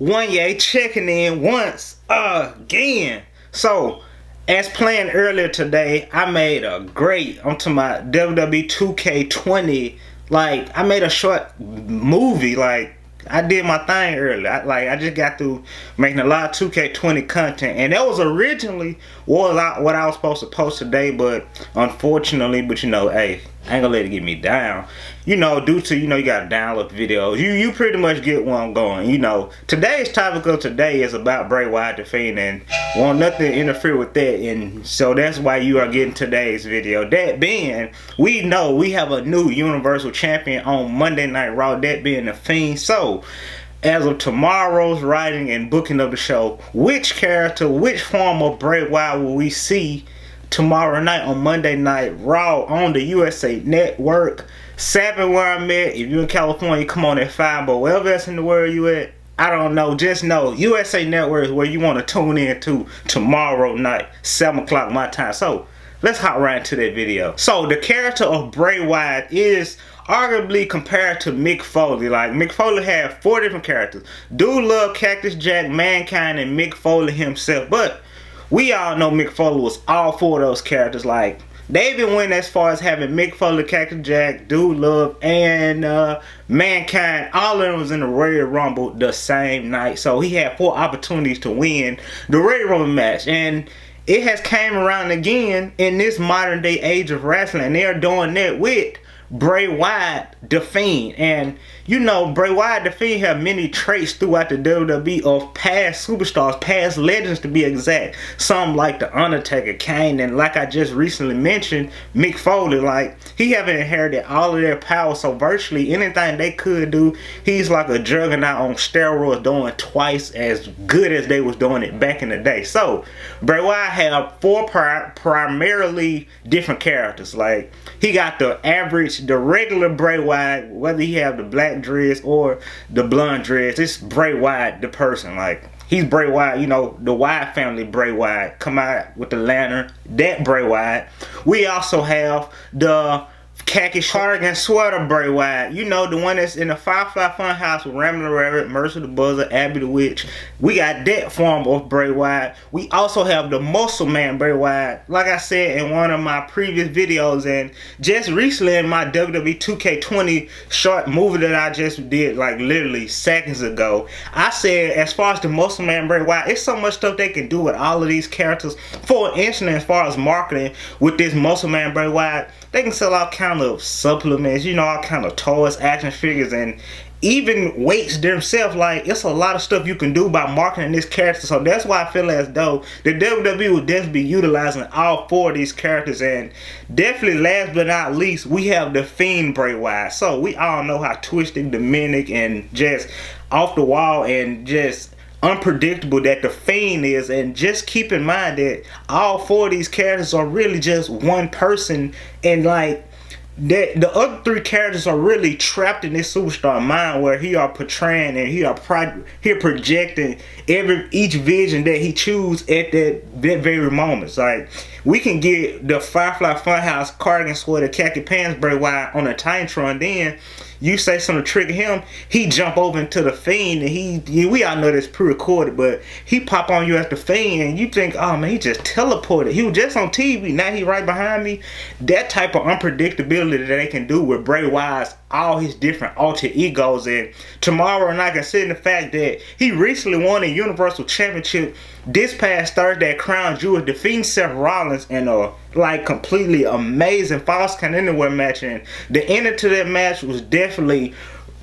Wanya checking in once again. So, as planned earlier today, I made a great, I'm talking about WWE 2K20, like, I made a short movie, like, I did my thing earlier. I just got through making a lot of 2K20 content, and that was originally what I was supposed to post today, but unfortunately, you know, hey, I ain't gonna let it get me down. You know, due to, you know, you gotta download videos. You pretty much get where I'm going. You know, today's topic of today is about Bray Wyatt defeating, and want nothing to interfere with that, and so that's why you are getting today's video. That being, we know we have a new Universal Champion on Monday Night Raw, that being The Fiend. So, as of tomorrow's writing and booking of the show, which character, which form of Bray Wyatt will we see tomorrow night on Monday Night Raw on the USA Network? 7 where I'm at. If you're in California, come on at 5, but wherever else in the world you at, I don't know, just know USA Network is where you want to tune in to tomorrow night, 7 o'clock my time. So let's hop right into that video. So the character of Bray Wyatt is arguably compared to Mick Foley. Like, Mick Foley had 4 different characters: Dude Love, Cactus Jack, Mankind, and Mick Foley himself. But we all know Mick Foley was all 4 of those characters. Like, they even went as far as having Mick Foley, Cactus Jack, Dude Love, and Mankind. All of them was in the Royal Rumble the same night. So he had 4 opportunities to win the Royal Rumble match. And it has came around again in this modern day age of wrestling. They're doing that with Bray Wyatt, The Fiend. And you know, Bray Wyatt, The Fiend have many traits throughout the WWE of past superstars, past legends to be exact. Some like The Undertaker, Kane, and like I just recently mentioned, Mick Foley. Like, he haven't inherited all of their power, so virtually anything they could do, he's like a juggernaut on steroids, doing twice as good as they was doing it back in the day. So Bray Wyatt have 4 primarily different characters. Like, he got the average, the regular Bray Wyatt, whether he have the black dreads or the blonde dreads, it's Bray Wyatt the person. Like, he's Bray Wyatt, you know, the Wyatt family Bray Wyatt, come out with the lantern, that Bray Wyatt. We also have the khaki cardigan sweater Bray Wyatt, you know, the one that's in the Firefly Funhouse with Ramblin' the Rabbit, Mercy the Buzzer, Abby the Witch. We got that form of Bray Wyatt. We also have the Muscle Man Bray Wyatt, like I said in one of my previous videos, and just recently in my WWE 2K20 short movie that I just did, like literally seconds ago, I said as far as the Muscle Man Bray Wyatt, it's so much stuff they can do with all of these characters. For instance, as far as marketing with this Muscle Man Bray Wyatt, they can sell all kind of supplements, you know, all kind of toys, action figures, and even weights themselves. Like, it's a lot of stuff you can do by marketing this character. So that's why I feel as though the WWE will definitely be utilizing all 4 of these characters. And definitely last but not least, we have the Fiend Bray Wyatt. So we all know how twisted, demonic, and just off the wall and just unpredictable that the Fiend is. And just keep in mind that all 4 of these characters are really just one person, and like that the other 3 characters are really trapped in this superstar mind, where he are portraying and he projecting each vision that he choose at that very moment. Like, we can get the Firefly Funhouse cardigan sweater, khaki pants Bray Wyatt on a Titantron, then you say something to trigger him, he jump over into the Fiend, and we all know that's pre-recorded, but he pop on you as the Fiend, and you think, oh man, he just teleported. He was just on TV, now he right behind me. That type of unpredictability that they can do with Bray Wyatt's all his different alter egos. And tomorrow night, considering the fact that he recently won a Universal Championship this past Thursday at Crown Jewel, defeating Seth Rollins in a like completely amazing Falls Count Anywhere match, and the ending to that match was definitely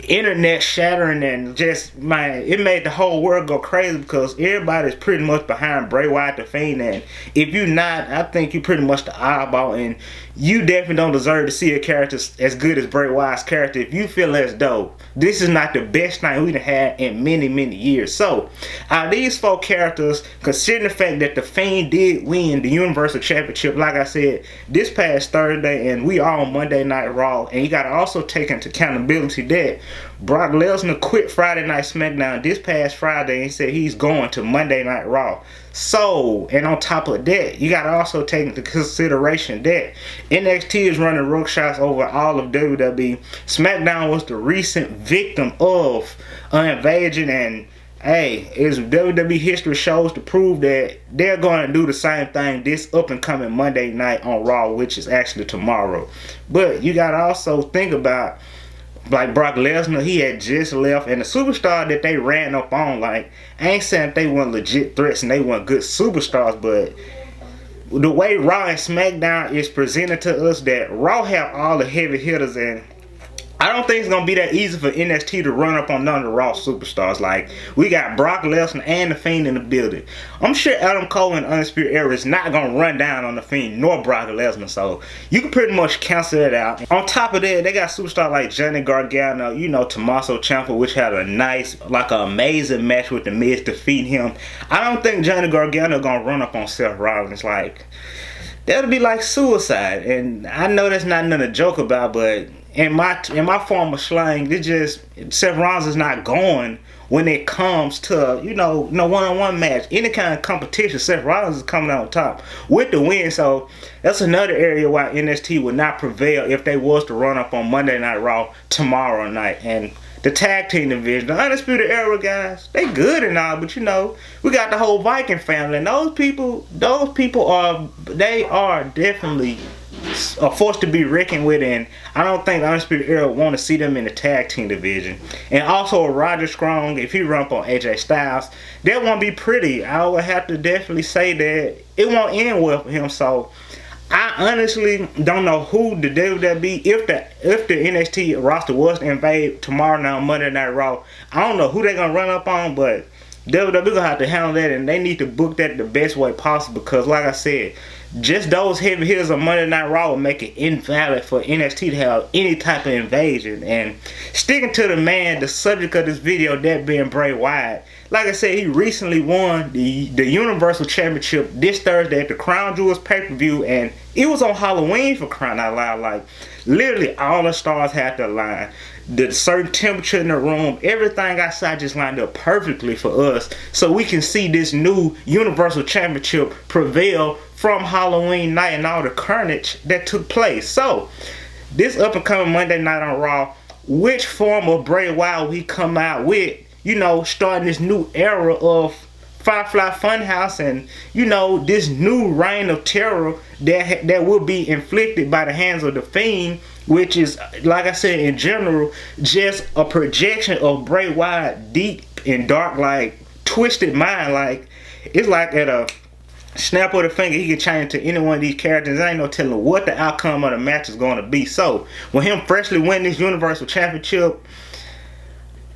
internet shattering, and just, man, it made the whole world go crazy because everybody's pretty much behind Bray Wyatt the Fiend. And if you're not, I think you're pretty much the eyeball, and you definitely don't deserve to see a character as good as Bray Wyatt's character if you feel as though this is not the best night we've had in many years. So out of these 4 characters, considering the fact that the Fiend did win the Universal Championship, like I said, this past Thursday, and we are on Monday Night Raw, and you gotta also take into accountability that Brock Lesnar quit Friday Night SmackDown this past Friday and said he's going to Monday Night Raw. So, and on top of that, you gotta also take into consideration that NXT is running roughshods over all of WWE. SmackDown was the recent victim of an invasion, and hey, it's WWE history shows to prove that they're going to do the same thing this up and coming Monday night on Raw, which is actually tomorrow. But you got to also think about, like Brock Lesnar, he had just left, and the superstar that they ran up on, like, I ain't saying they weren't legit threats and they weren't good superstars, but the way Raw and SmackDown is presented to us, that Raw have all the heavy hitters, and I don't think it's going to be that easy for NXT to run up on none of the Raw superstars. Like, we got Brock Lesnar and The Fiend in the building. I'm sure Adam Cole and Undisputed Era is not going to run down on The Fiend nor Brock Lesnar. So, you can pretty much cancel that out. On top of that, they got superstars like Johnny Gargano, you know, Tommaso Ciampa, which had a nice, like an amazing match with The Miz defeating him. I don't think Johnny Gargano going to run up on Seth Rollins. Like, that'll be like suicide. And I know that's not nothing to joke about, but in my form of slang, it just, Seth Rollins is not going when it comes to, you know, one-on-one match. Any kind of competition, Seth Rollins is coming out on top with the win. So that's another area why NXT would not prevail if they was to run up on Monday Night Raw tomorrow night. And the tag team division, the Undisputed Era guys, they good and all, but you know, we got the whole Viking family, and those people are definitely a force to be reckoned with, and I don't think the Undisputed Era want to see them in the tag team division. And also Roger Strong, if he run up on AJ Styles, that won't be pretty. I would have to definitely say that it won't end well for him. So I honestly don't know who the WWE, if the NXT roster was to invade tomorrow night on Monday Night Raw, I don't know who they're gonna run up on, but WWE gonna have to handle that, and they need to book that the best way possible, because like I said, just those heavy hitters on Monday Night Raw will make it invalid for NXT to have any type of invasion. And sticking to the man, the subject of this video, that being Bray Wyatt, like I said, he recently won the Universal Championship this Thursday at the Crown Jewels pay-per-view, and it was on Halloween, for crying out loud. Like, literally all the stars had to align. The certain temperature in the room, everything outside just lined up perfectly for us, so we can see this new Universal Championship prevail from Halloween night and all the carnage that took place. So, this up and coming Monday night on Raw, which form of Bray Wyatt will he come out with? You know, starting this new era of Firefly Funhouse, and you know, this new reign of terror that will be inflicted by the hands of the Fiend, which is, like I said, in general, just a projection of Bray Wyatt deep and dark, like twisted mind. Like, it's like at a snap of the finger, he can change to any one of these characters. There ain't no telling what the outcome of the match is going to be. So, with him freshly winning this Universal Championship,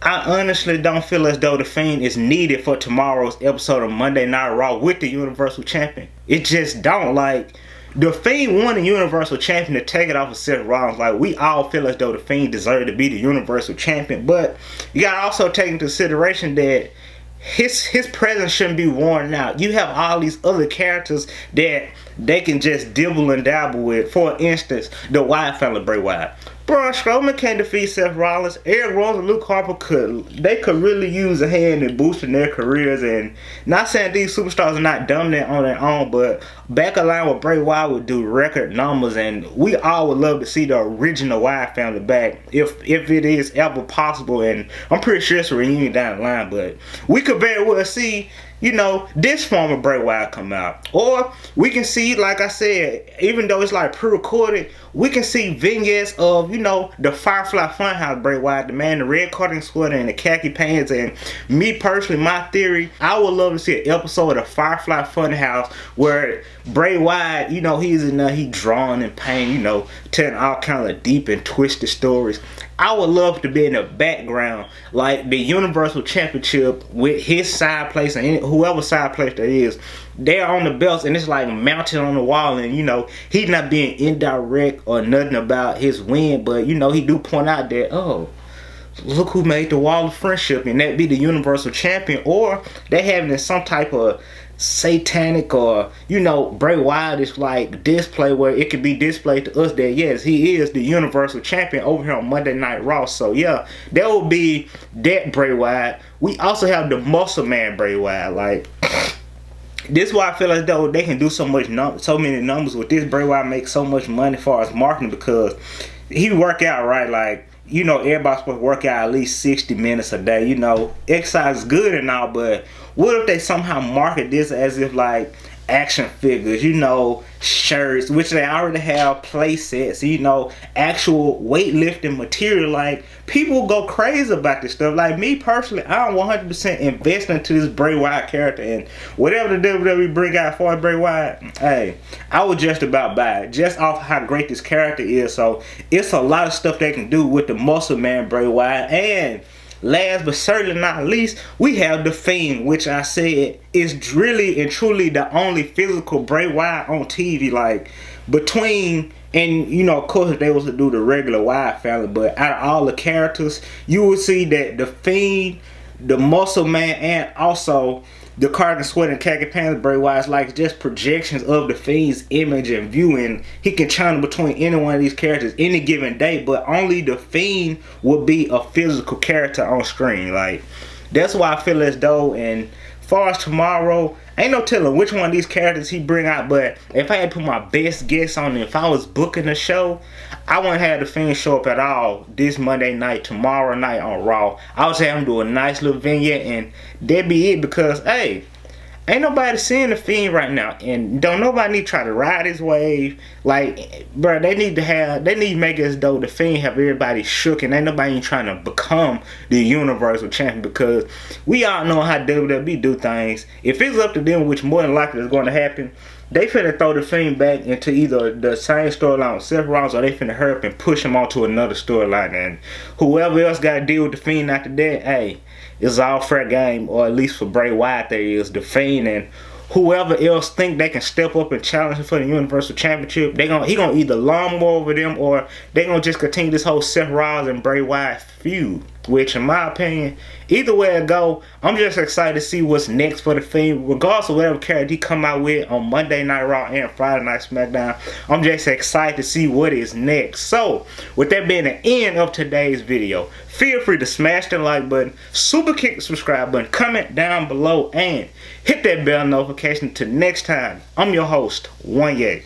I honestly don't feel as though the Fiend is needed for tomorrow's episode of Monday Night Raw with the Universal Champion. It just don't. Like, the Fiend won the Universal Champion to take it off of Seth Rollins. Like, we all feel as though the Fiend deserved to be the Universal Champion, but you gotta also take into consideration that his presence shouldn't be worn out. You have all these other characters that they can just dibble and dabble with. For instance, the Wyatt family, Bray Wyatt. Braun Strowman can't defeat Seth Rollins. Eric Rowan and Luke Harper could really use a hand in boosting their careers. And not saying these superstars are not dominant on their own, but back aligned with Bray Wyatt would do record numbers, and we all would love to see the original Wyatt family back if it is ever possible. And I'm pretty sure it's a reunion down the line, but we could very well see, you know, this form of Bray Wyatt come out. Or we can see, like I said, even though it's like pre-recorded, we can see vignettes of, you know, the Firefly Funhouse Bray Wyatt, the man in the red cardigan sweater and the khaki pants. And me personally, my theory, I would love to see an episode of the Firefly Funhouse where Bray Wyatt, you know, he's in there, he drawing in pain, you know, telling all kind of deep and twisted stories. I would love to be in the background, like the Universal Championship with his side place and whoever side place that is. They're on the belts and it's like mounted on the wall, and you know, he's not being indirect or nothing about his win, but you know, he do point out that, oh, look who made the wall of friendship, and that be the Universal Champion. Or they having some type of satanic, or you know, Bray Wyatt is like display where it could be displayed to us that yes, he is the Universal Champion over here on Monday Night Raw. So yeah, that will be that Bray Wyatt. We also have the Muscle Man Bray Wyatt. Like, this is why I feel as though they can do so many numbers with this. Bray Wyatt makes so much money as far as marketing, because he work out right. Like, you know, everybody's supposed to work out at least 60 minutes a day. You know, exercise is good and all, but what if they somehow market this as if like action figures, you know, shirts, which they already have, play sets, you know, actual weightlifting material? Like, people go crazy about this stuff. Like, me personally, I'm 100% investing into this Bray Wyatt character, and whatever the WWE bring out for Bray Wyatt, hey, I would just about buy it, just off how great this character is. So it's a lot of stuff they can do with the Muscle Man Bray Wyatt. And last but certainly not least, we have The Fiend, which I said is really and truly the only physical Bray Wyatt on TV. Like, between, and you know, of course, if they was to do the regular Wyatt family, but out of all the characters, you would see that The Fiend, the Muscle Man, and also the Cardigan Sweat and Khaki Pants Bray Wyatt's like just projections of The Fiend's image and view, and he can channel between any one of these characters any given day, but only The Fiend will be a physical character on screen. Like, that's why I feel as though, and far as tomorrow, ain't no telling which one of these characters he bring out, but if I had to put my best guess on it, if I was booking the show, I wouldn't have The Fiend show up at all this Monday night, tomorrow night on Raw. I would have him do a nice little vignette, and that'd be it, because, hey, ain't nobody seeing The Fiend right now, and don't nobody need to try to ride his wave. Like, bro, they need to make it as though The Fiend have everybody shook, and ain't nobody even trying to become the Universal Champion, because we all know how WWE do things. If it's up to them, which more than likely is going to happen, they finna throw The Fiend back into either the same storyline with Seth Rollins, or they finna hurry up and push him onto another storyline, and whoever else got to deal with The Fiend after that, hey, it's all fair game. Or at least for Bray Wyatt, there is The Fiend, and whoever else think they can step up and challenge him for the Universal Championship, he gonna either lawnmower over them, or they gonna just continue this whole Seth Rollins and Bray Wyatt feud. Which, in my opinion, either way it go, I'm just excited to see what's next for The Fiend. Regardless of whatever character he come out with on Monday Night Raw and Friday Night SmackDown, I'm just excited to see what is next. So, with that being the end of today's video, feel free to smash the like button, super kick the subscribe button, comment down below, and hit that bell notification. Till next time, I'm your host, Wanya.